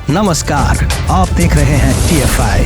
नमस्कार, आप देख रहे हैं TFI,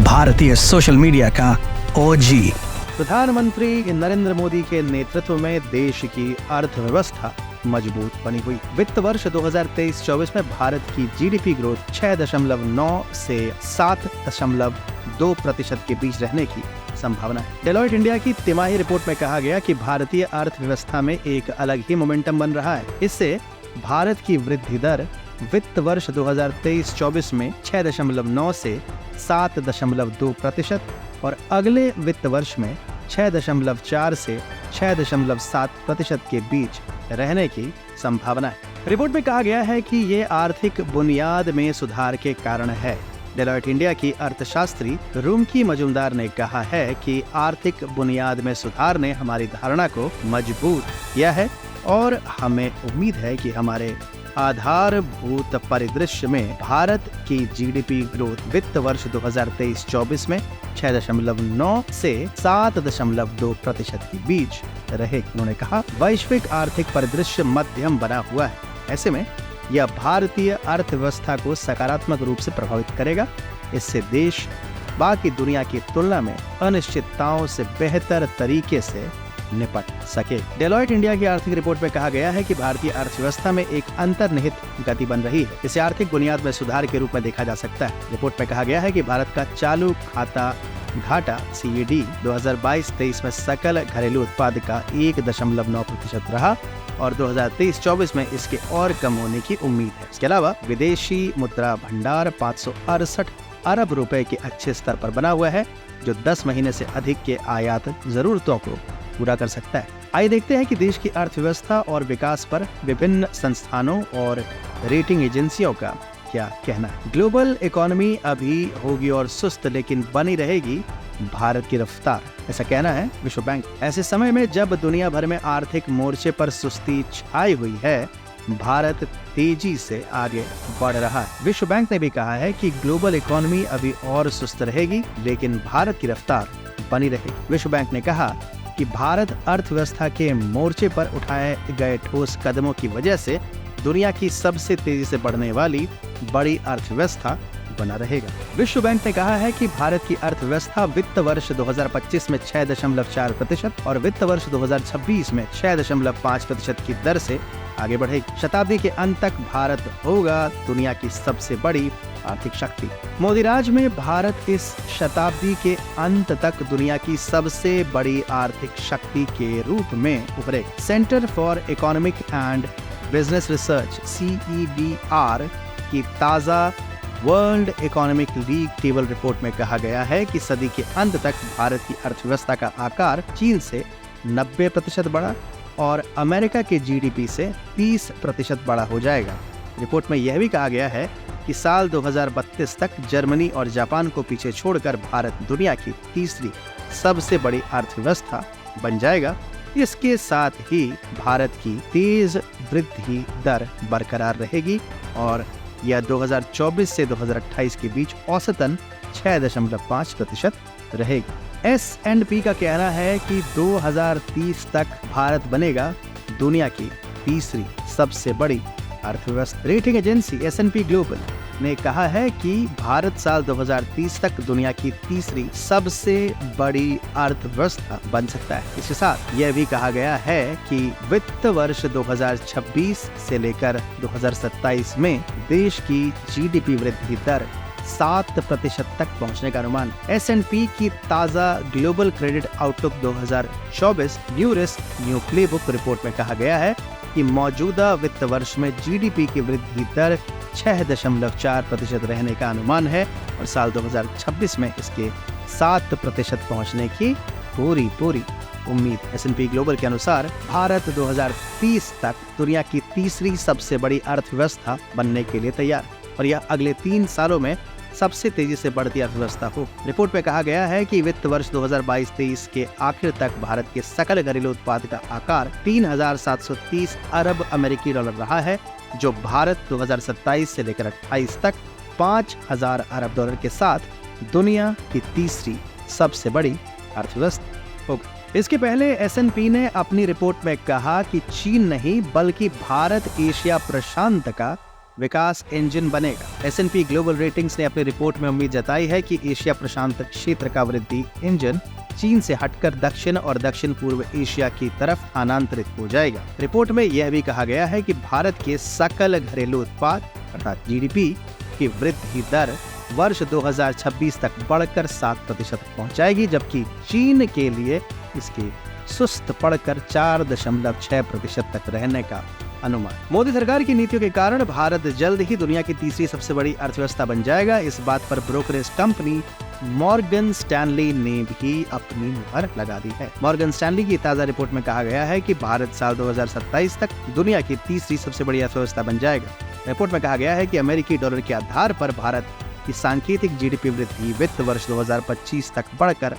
भारतीय सोशल मीडिया का OG। प्रधानमंत्री नरेंद्र मोदी के नेतृत्व में देश की अर्थव्यवस्था मजबूत बनी हुई। वित्त वर्ष 2023-24 में भारत की GDP ग्रोथ 6.9 से 7.2% के बीच रहने की संभावना है। डेलॉयट इंडिया की तिमाही रिपोर्ट में कहा गया कि भारतीय अर्थव्यवस्था में एक अलग ही मोमेंटम बन रहा है। इससे भारत की वृद्धि दर वित्त वर्ष 2023-24 में 6.9 से 7.2% और अगले वित्त वर्ष में 6.4 से 6.7% के बीच रहने की संभावना है। रिपोर्ट में कहा गया है कि ये आर्थिक बुनियाद में सुधार के कारण है। डेलॉयट इंडिया की अर्थशास्त्री रुमकी मजूमदार ने कहा है कि आर्थिक बुनियाद में सुधार ने हमारी धारणा को मजबूत किया है और हमें उम्मीद है कि हमारे आधारभूत परिदृश्य में भारत की GDP ग्रोथ वित्त वर्ष 2023-24 में 6.9 से 7.2% के बीच रहे। उन्होंने कहा, वैश्विक आर्थिक परिदृश्य मध्यम बना हुआ है। ऐसे में यह भारतीय अर्थव्यवस्था को सकारात्मक रूप से प्रभावित करेगा। इससे देश बाकी दुनिया की तुलना में अनिश्चितताओं से बेहतर तरीके से निपट सके। डेलॉयट इंडिया की आर्थिक रिपोर्ट में कहा गया है कि भारतीय अर्थव्यवस्था में एक अंतर्निहित गति बन रही है। इसे आर्थिक बुनियाद में सुधार के रूप में देखा जा सकता है। रिपोर्ट में कहा गया है कि भारत का चालू खाता घाटा CAD 2022-23 में सकल घरेलू उत्पाद का 1.9% रहा और 2023-24 में इसके और कम होने की उम्मीद है। इसके अलावा विदेशी मुद्रा भंडार 568 अरब रुपए के अच्छे स्तर पर बना हुआ है, जो 10 महीने से अधिक के आयात जरूरतों को पूरा कर सकता है। आइए देखते हैं कि देश की अर्थव्यवस्था और विकास पर विभिन्न संस्थानों और रेटिंग एजेंसियों का क्या कहना है। ग्लोबल इकोनॉमी अभी होगी और सुस्त, लेकिन बनी रहेगी भारत की रफ्तार, ऐसा कहना है विश्व बैंक। ऐसे समय में जब दुनिया भर में आर्थिक मोर्चे पर सुस्ती छाई हुई है, भारत तेजी से आगे बढ़ रहा है। विश्व बैंक ने भी कहा है कि ग्लोबल इकोनॉमी अभी और सुस्त रहेगी, लेकिन भारत की रफ्तार बनी रहेगी। विश्व बैंक ने कहा कि भारत अर्थव्यवस्था के मोर्चे पर उठाए गए ठोस कदमों की वजह से दुनिया की सबसे तेजी से बढ़ने वाली बड़ी अर्थव्यवस्था बना रहेगा। विश्व बैंक ने कहा है कि भारत की अर्थव्यवस्था वित्त वर्ष 2025 में 6.4% और वित्त वर्ष 2026 में 6.5% की दर से आगे बढ़ेगी। शताब्दी के अंत तक भारत होगा दुनिया की सबसे बड़ी आर्थिक शक्ति। मोदी राज में भारत इस शताब्दी के अंत तक दुनिया की सबसे बड़ी आर्थिक शक्ति के रूप में उभरेगा। Centre for economic and business research CEBR की ताजा world economic league table report में कहा गया है कि सदी के अंत तक भारत की अर्थव्यवस्था का आकार चीन से 90% बढ़ा और अमेरिका के GDP से 30% बड़ा हो जाएगा। रिपोर्ट में यह भी कहा गया है कि साल 2032 तक जर्मनी और जापान को पीछे छोड़कर भारत दुनिया की तीसरी सबसे बड़ी अर्थव्यवस्था बन जाएगा। इसके साथ ही भारत की तेज वृद्धि दर बरकरार रहेगी और यह 2024 से 2028 के बीच औसतन 6.5% रहेगी। S&P का कहना है कि 2030 तक भारत बनेगा दुनिया की तीसरी सबसे बड़ी अर्थव्यवस्था। रेटिंग एजेंसी S&P ग्लोबल ने कहा है कि भारत साल 2030 तक दुनिया की तीसरी सबसे बड़ी अर्थव्यवस्था बन सकता है। इसके साथ यह भी कहा गया है कि वित्त वर्ष 2026 से लेकर 2027 में देश की GDP वृद्धि दर 7% तक पहुंचने का अनुमान। S&P की ताजा global credit outlook 2024 new risk new playbook report में कहा गया है कि मौजूदा वित्त वर्ष में GDP की वृद्धि दर 6.4% रहने का अनुमान है और साल 2026 में इसके 7% पहुंचने की पूरी उम्मीद। S&P ग्लोबल के अनुसार भारत 2030 तक दुनिया की तीसरी सबसे बड़ी अर्थव्यवस्था बनने के लिए तैयार और यह अगले 3 सालों में सबसे तेजी से बढ़ती अर्थव्यवस्था हो। रिपोर्ट में कहा गया है कि वित्त वर्ष 2022-23 के आखिर तक भारत के सकल घरेलू उत्पाद का आकार 3,730 अरब अमेरिकी डॉलर रहा है, जो भारत 2027 से लेकर 28 तक 5,000 अरब डॉलर के साथ दुनिया की तीसरी सबसे बड़ी अर्थव्यवस्था होगी। इसके पहले S&P ने अपनी रिपोर्ट में कहा कि चीन नहीं बल्कि भारत एशिया प्रशांत का विकास इंजन बनेगा। S&P ग्लोबल रेटिंग्स ने अपनी रिपोर्ट में उम्मीद जताई है कि एशिया प्रशांत क्षेत्र का वृद्धि इंजन चीन से हटकर दक्षिण और दक्षिण पूर्व एशिया की तरफ स्थानांतरित हो जाएगा। रिपोर्ट में यह भी कहा गया है कि भारत के सकल घरेलू उत्पाद अर्थात GDP की वृद्धि दर वर्ष 2026 तक बढ़कर 7% पहुंच जाएगी, जबकि चीन के लिए इसके सुस्त पड़कर 4.6% तक रहने का अनुमान। मोदी सरकार की नीतियों के कारण भारत जल्द ही दुनिया की तीसरी सबसे बड़ी अर्थव्यवस्था बन जाएगा। इस बात पर ब्रोकरेज कंपनी मॉर्गन स्टैनली ने भी अपनी मुहर लगा दी है। मॉर्गन स्टैनली की ताजा रिपोर्ट में कहा गया है कि भारत साल 2027 तक दुनिया की तीसरी सबसे बड़ी अर्थव्यवस्था बन जाएगा। रिपोर्ट में कहा गया है कि अमेरिकी डॉलर के आधार पर भारत की सांकेतिक GDP वृद्धि वित्त वर्ष 2025 तक बढ़कर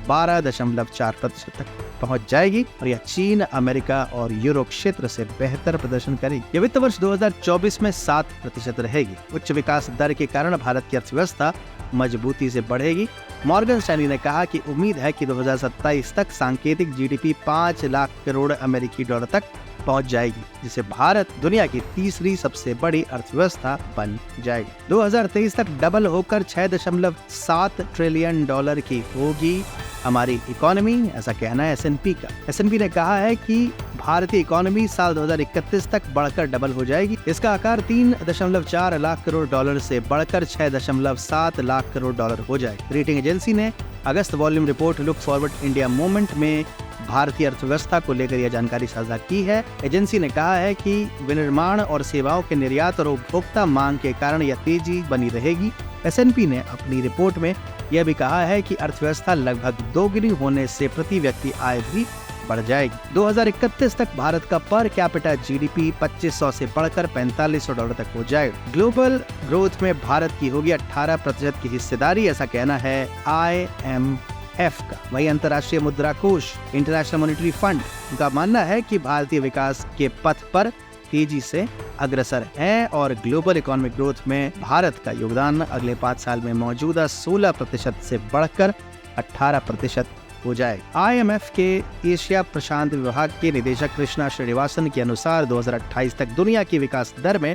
12.4% तक पहुंच जाएगी और यह चीन, अमेरिका और यूरोप क्षेत्र से बेहतर प्रदर्शन करेगी। यह वित्त वर्ष 2024 में 7% रहेगी। उच्च विकास दर के कारण भारत की अर्थव्यवस्था मजबूती से बढ़ेगी। मॉर्गन स्टैनली ने कहा कि उम्मीद है कि 2027 तक सांकेतिक GDP 5 लाख करोड़ अमेरिकी डॉलर तक पहुंच जाएगी, जिससे भारत दुनिया की तीसरी सबसे बड़ी अर्थव्यवस्था बन जाएगी। 2023 तक डबल होकर 6.7 ट्रिलियन डॉलर की होगी हमारी इकोनॉमी, ऐसा कहना है S&P का। S&P ने कहा है कि भारतीय इकोनॉमी साल 2031 तक बढ़कर डबल हो जाएगी। इसका आकार 3.4 लाख करोड़ डॉलर से बढ़कर 6.7 लाख करोड़ डॉलर हो जाएगा। रेटिंग एजेंसी ने अगस्त volume report look forward India movement में भारतीय अर्थव्यवस्था को लेकर यह जानकारी साझा की है। एजेंसी ने कहा है कि विनिर्माण और सेवाओं के निर्यात और उपभोक्ता मांग के कारण यह तेजी बनी रहेगी। S&P ने अपनी रिपोर्ट में यह भी कहा है कि अर्थव्यवस्था लगभग दोगुनी होने से प्रति व्यक्ति आय भी बढ़ जाएगी। 2031 तक भारत का पर कैपिटा GDP 2500 से बढ़कर 4500 डॉलर तक हो जाएगा। ग्लोबल ग्रोथ में भारत की होगी 18% की हिस्सेदारी, ऐसा कहना है IMF का। वहीं अंतर्राष्ट्रीय मुद्रा कोष इंटरनेशनल मॉनेटरी फंड का मानना है कि भारतीय विकास के पथ पर तेजी से अग्रसर है और ग्लोबल इकोनॉमिक ग्रोथ में भारत का योगदान अगले 5 साल में मौजूदा 16% से बढ़कर 18% हो जाएगा। IMF के एशिया प्रशांत विभाग के निदेशक कृष्णा श्रीनिवासन के अनुसार 2028 तक दुनिया की विकास दर में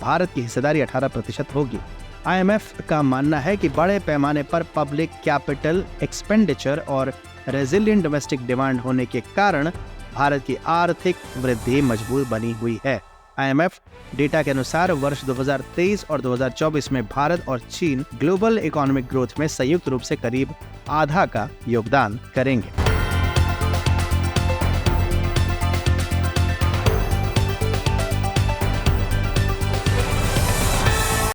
भारत की हिस्सेदारी 18% होगी। IMF का मानना है कि बड़े पैमाने पर पब्लिक कैपिटल एक्सपेंडिचर और रेजिलिएंट डोमेस्टिक डिमांड होने के कारण भारत की आर्थिक वृद्धि मजबूत बनी हुई है। IMF डेटा के अनुसार वर्ष 2023 और 2024 में भारत और चीन ग्लोबल इकोनॉमिक ग्रोथ में संयुक्त रूप से करीब आधा का योगदान करेंगे।